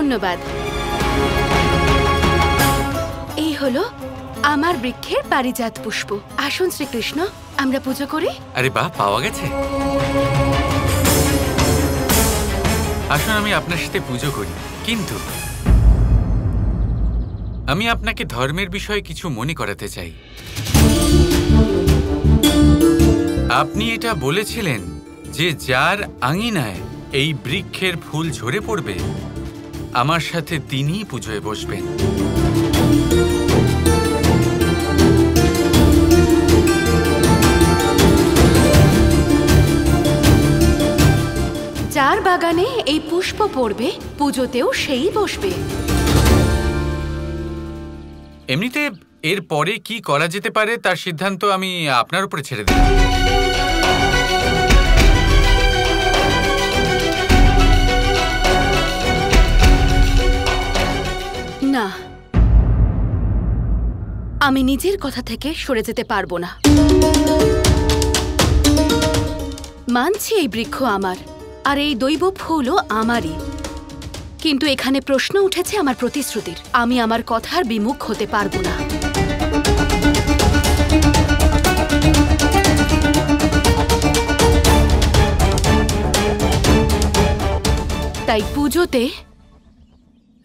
ধন্যবাদ। এই হলো আমার বৃক্ষের পারিজাত পুষ্প। আসুন শ্রীকৃষ্ণ, আমরা পুজো করি। আরে বাহ, পাওয়া গেছে। আসুন আমি আপনার সাথে পুজো করি, কিন্তু আমি আপনাকে ধর্মের বিষয়ে কিছু মনে করাতে চাই। আপনি এটা বলেছিলেন যে যার আঙিনায় এই বৃক্ষের ফুল ঝরে পড়বে, আমার সাথে তিনিই পুজোয় বসবেন। যার বাগানে এই পুষ্প পড়বে, পুজোতেও সেই বসবে। এমনিতে এর পরে কি করা যেতে পারে তার সিদ্ধান্ত আমি আপনার উপরে ছেড়ে দিলাম। না, আমি নিজের কথা থেকে সরে যেতে পারবো না। মানছি এই বৃক্ষ আমার, আর এই দৈব ফুলও আমারই, কিন্তু এখানে প্রশ্ন উঠেছে আমার প্রতিশ্রুতির। আমি আমার কথার বিমুখ হতে পারবো না। তাই পুজোতে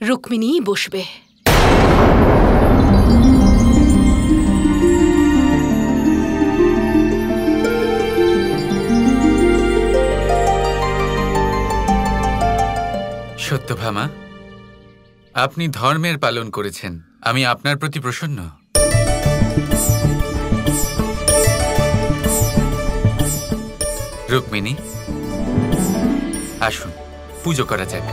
রুক্মিণীই বসবে। সত্যভামা, আপনি ধর্মের পালন করেছেন, আমি আপনার প্রতি প্রসন্ন। রুক্মিণী, আসুন পুজো করা যাক।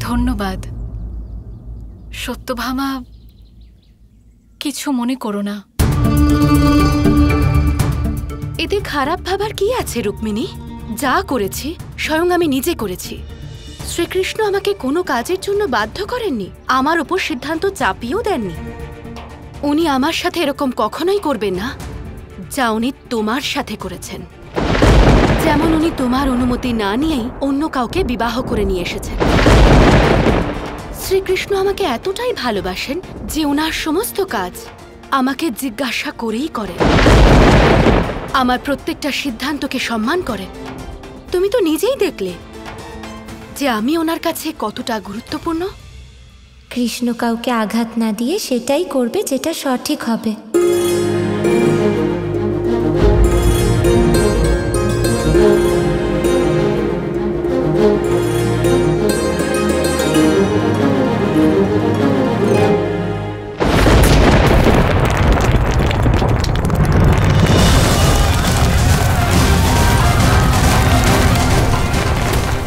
ধন্যবাদ। সত্যভামা, কিছু মনে করো না। এতে খারাপ ভাবার কি আছে রুক্মিণী? যা করেছি স্বয়ং আমি নিজে করেছি। শ্রীকৃষ্ণ আমাকে কোনো কাজের জন্য বাধ্য করেননি, আমার উপর সিদ্ধান্ত চাপিয়েও দেননি। উনি আমার সাথে এরকম কখনোই করবেন না যা উনি তোমার সাথে করেছেন। যেমন উনি তোমার অনুমতি না নিয়েই অন্য কাউকে বিবাহ করে নিয়ে এসেছেন। শ্রীকৃষ্ণ আমাকে এতটাই ভালোবাসেন যে ওনার সমস্ত কাজ আমাকে জিজ্ঞাসা করেই করেন, আমার প্রত্যেকটা সিদ্ধান্তকে সম্মান করেন। তুমি তো নিজেই দেখলে যে আমি ওনার কাছে কতটা গুরুত্বপূর্ণ। কৃষ্ণ কাউকে আঘাত না দিয়ে সেটাই করবে যেটা সঠিক হবে।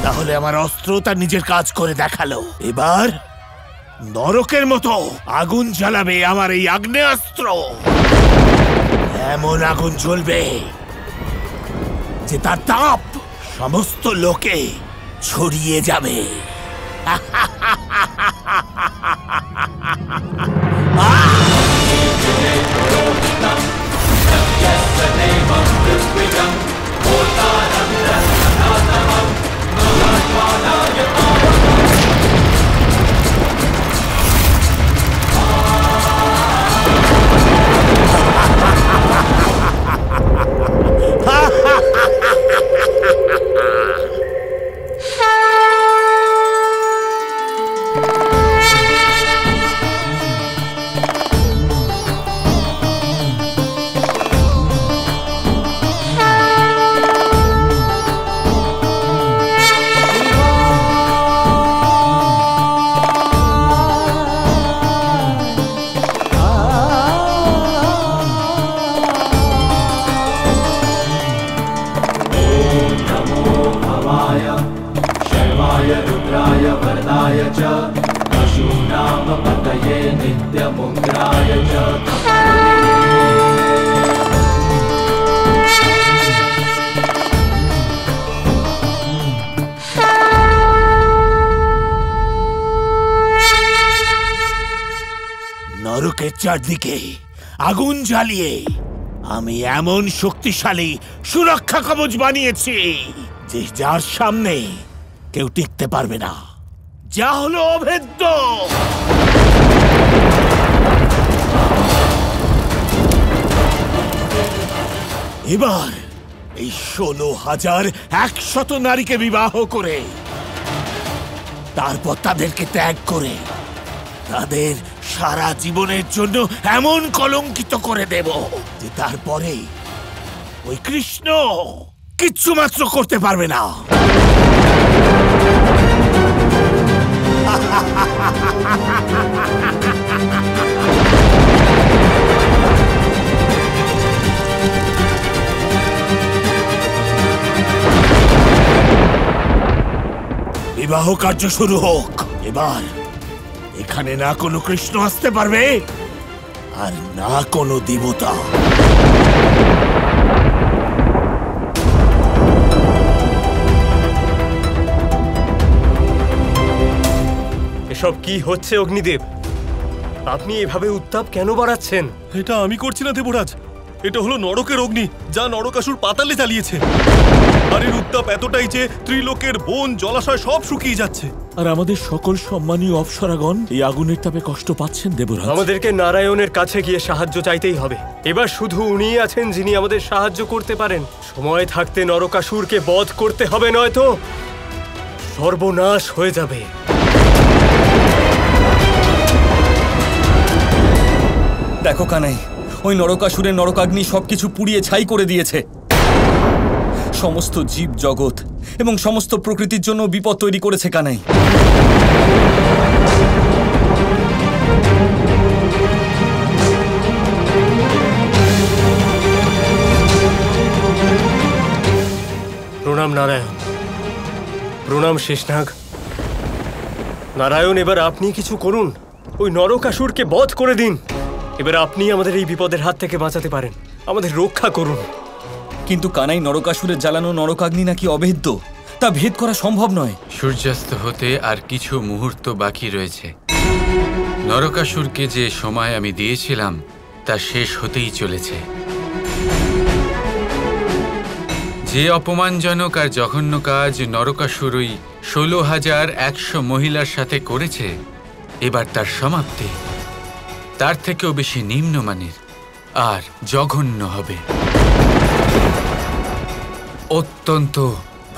তাহলে আমার অস্ত্র তার নিজের কাজ করে দেখালো। এবার নরকের মতো আগুন জ্বালাবে আমার এই আগ্নেয়াস্ত্র। এমন আগুন জ্বলবে যে তার তাপ সমস্ত লোকে ছড়িয়ে যাবে। নরকের চারদিকে আগুন জ্বালিয়ে আমি এমন শক্তিশালী সুরক্ষা কবচ বানিয়েছি যে যার সামনে কেউ টিকতে পারবে না, যা হলো অভেদ্য। এবার এই 16,100 নারীকে বিবাহ করে তারপর তাদেরকে ত্যাগ করে তাদের সারা জীবনের জন্য এমন কলঙ্কিত করে দেব যে তারপরে ওই কৃষ্ণ কিচ্ছু মাত্র করতে পারবে না। বিবাহ কার্য শুরু হোক। এবার এখানে না কোনো কৃষ্ণ আসতে পারবে আর না কোনো দেবতা। এসব কি হচ্ছে অগ্নিদেব? আপনি এভাবে উত্তাপ কেন বাড়াচ্ছেন? এটা আমি করছি না দেবরাজ, এটা হলো নরকের অগ্নি যা নরকাসুর পাতালে চালিয়েছে। আর এর উত্তাপ এতটাই যে ত্রিলোকের বন জলাশয় সব শুকিয়ে যাচ্ছে। আর আমাদের সকল সম্মানীয় অপ্সরাগণ এই আগুনের তাপে কষ্ট পাচ্ছেন দেবরাজ। আমাদেরকে নারায়ণের কাছে গিয়ে সাহায্য চাইতেই হবে। এবার শুধু উনিই আছেন যিনি আমাদের সাহায্য করতে পারেন। সময় থাকতে নরকাসুরকে বধ করতে হবে, নয়তো সর্বনাশ হয়ে যাবে। দেখো কানাই, ওই নরকাসুরের নরকাগ্নি সবকিছু পুড়িয়ে ছাই করে দিয়েছে। সমস্ত জীব জগৎ এবং সমস্ত প্রকৃতির জন্য বিপদ তৈরি করেছে কানাই। প্রণাম নারায়ণ, প্রণাম শেষনাগ। নারায়ণ, এবার আপনি কিছু করুন, ওই নরকাসুরকে বধ করে দিন। এবার আপনি আমাদের এই বিপদের হাত থেকে বাঁচাতে পারেন, আমাদের রক্ষা করুন। কিন্তু কানাই, নরকাসুরের জ্বালানো নরকাগ্নি নাকি অভেদ্য, তা ভেদ করা সম্ভব নয়। সূর্যাস্ত হতে আর কিছু মুহূর্ত বাকি রয়েছে। নরকাসুরকে যে সময় আমি দিয়েছিলাম তা শেষ হতেই চলেছে। যে অপমানজনক আর জঘন্য কাজ নরকাসুর ওই 16,100 মহিলার সাথে করেছে, এবার তার সমাপ্তি তার থেকেও বেশি নিম্নমানের আর জঘন্য হবে। অত্যন্ত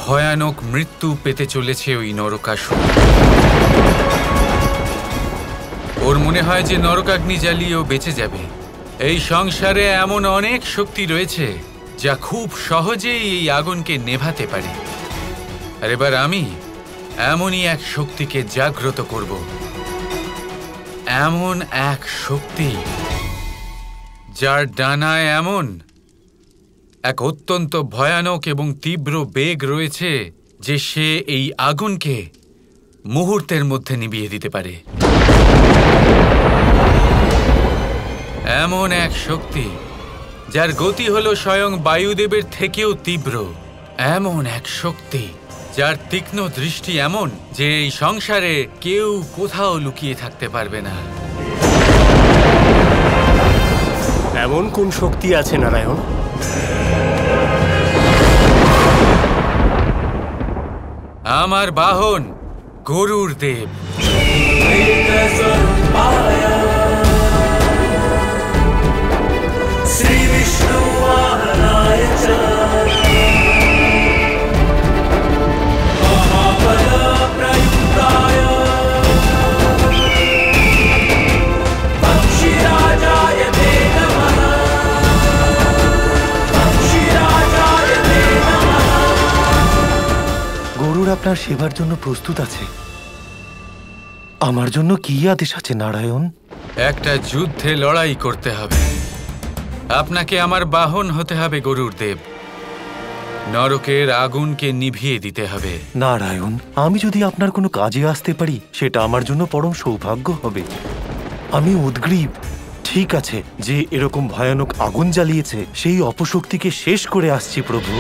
ভয়ানক মৃত্যু পেতে চলেছে ওই নরকাসুর। ওর মনে হয় যে নরকাগ্নি জ্বালিয়েও বেঁচে যাবে। এই সংসারে এমন অনেক শক্তি রয়েছে যা খুব সহজেই এই আগুনকে নেভাতে পারে। আর এবার আমি এমনই এক শক্তিকে জাগ্রত করব, এমন এক শক্তি যার ডানায় এমন এক অত্যন্ত ভয়ানক এবং তীব্র বেগ রয়েছে যে সে এই আগুনকে মুহূর্তের মধ্যে নিভিয়ে দিতে পারে। এমন এক শক্তি যার গতি হলো স্বয়ং বায়ুদেবের থেকেও তীব্র। এমন এক শক্তি যার তীক্ষ্ণ দৃষ্টি এমন যে এই সংসারে কেউ কোথাও লুকিয়ে থাকতে পারবে না। এমন কোন শক্তি আছে নারায়ণ? আমার বাহন গরুর দেব। গরুর আপনার সেবার জন্য প্রস্তুত আছে। আমার জন্য কি আদেশ আছে নারায়ণ? একটা যুদ্ধে লড়াই করতে হবে। আপনাকে আমার বাহন হতে হবে গরুর দেব। নরকের আগুনকে নিভিয়ে দিতে হবে। নারায়ণ, আমি যদি আপনার কোনো কাজে আসতে পারি সেটা আমার জন্য পরম সৌভাগ্য হবে। আমি উদ্গ্রীব। ঠিক আছে, যে এরকম ভয়ানক আগুন জ্বালিয়েছে সেই অপশক্তিকে শেষ করে আসছি প্রভু।